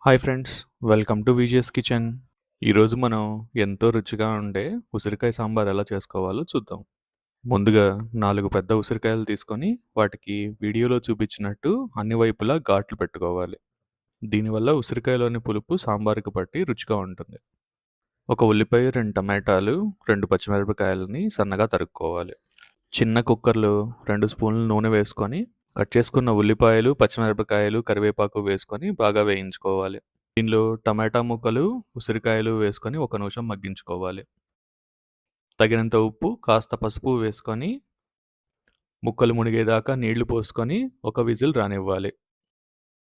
Hi friends, welcome to VGS kitchen. ఈరోజు మనం ఎంతో రుచిగా ఉండే ఉసిరికాయ సాంబార్ ఎలా చేసుకోవాలో చూద్దాం. ముందుగా 4 పెద్ద ఉసిరికాయలు తీసుకొని వాటికి వీడియోలో చూపించినట్టు అన్ని వైపులా ఘాట్లు పెట్టుకోవాలి. దీనివల్ల ఉసిరికాయలోని పులుపు సాంబారుకి పట్టి రుచిగా ఉంటుంది. ఒక ఉల్లిపాయ, 2 టమాటాలు, 2 పచ్చిమిరపకాయలని సన్నగా తరుక్కోవాలి. చిన్న కుక్కర్లో 2 స్పూన్లు నూనె వేసుకొని కట్ చేసుకున్న ఉల్లిపాయలు, పచ్చిమిరపకాయలు, కరివేపాకు వేసుకొని బాగా వేయించుకోవాలి. దీనిలో టమాటా ముక్కలు, ఉసిరికాయలు వేసుకొని ఒక నిమిషం మగ్గించుకోవాలి. తగినంత ఉప్పు, కాస్త పసుపు వేసుకొని ముక్కలు మునిగేదాకా నీళ్లు పోసుకొని ఒక విజిల్ రానివ్వాలి.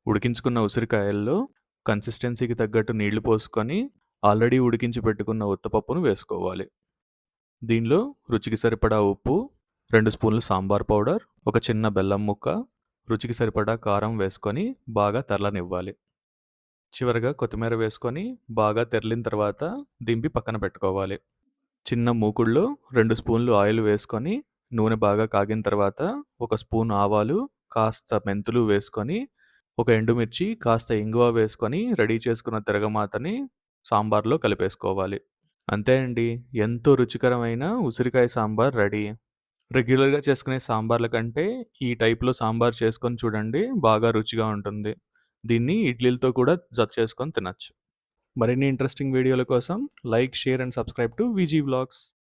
ఉడికించుకున్న ఉసిరికాయల్లో కన్సిస్టెన్సీకి తగ్గట్టు నీళ్లు పోసుకొని ఆల్రెడీ ఉడికించి పెట్టుకున్న ఉత్తపప్పును వేసుకోవాలి. దీనిలో రుచికి సరిపడా ఉప్పు, 2 స్పూన్లు సాంబార్ పౌడర్, ఒక చిన్న బెల్లం ముక్క, రుచికి సరిపడా కారం వేసుకొని బాగా తెరలనివ్వాలి. చివరగా కొత్తిమీర వేసుకొని బాగా తెరిలిన తర్వాత దింపి పక్కన పెట్టుకోవాలి. చిన్న మూకుడులో 2 స్పూన్లు ఆయిల్ వేసుకొని నూనె బాగా కాగిన తర్వాత ఒక స్పూన్ ఆవాలు, కాస్త మెంతులు వేసుకొని ఒక ఎండుమిర్చి, కాస్త ఇంగువ వేసుకొని రెడీ చేసుకున్న తిరగమాతని సాంబార్లో కలిపేసుకోవాలి. అంతే అండి, ఎంతో రుచికరమైన ఉసిరికాయ సాంబార్ రెడీ. రెగ్యులర్గా చేసుకునే సాంబార్ల కంటే ఈ టైప్లో సాంబార్ చేసుకొని చూడండి, బాగా రుచిగా ఉంటుంది. దీన్ని ఇడ్లీలతో కూడా జత చేసుకొని తినచ్చు. మరిన్ని ఇంట్రెస్టింగ్ వీడియోల కోసం like, share and subscribe to Viji vlogs.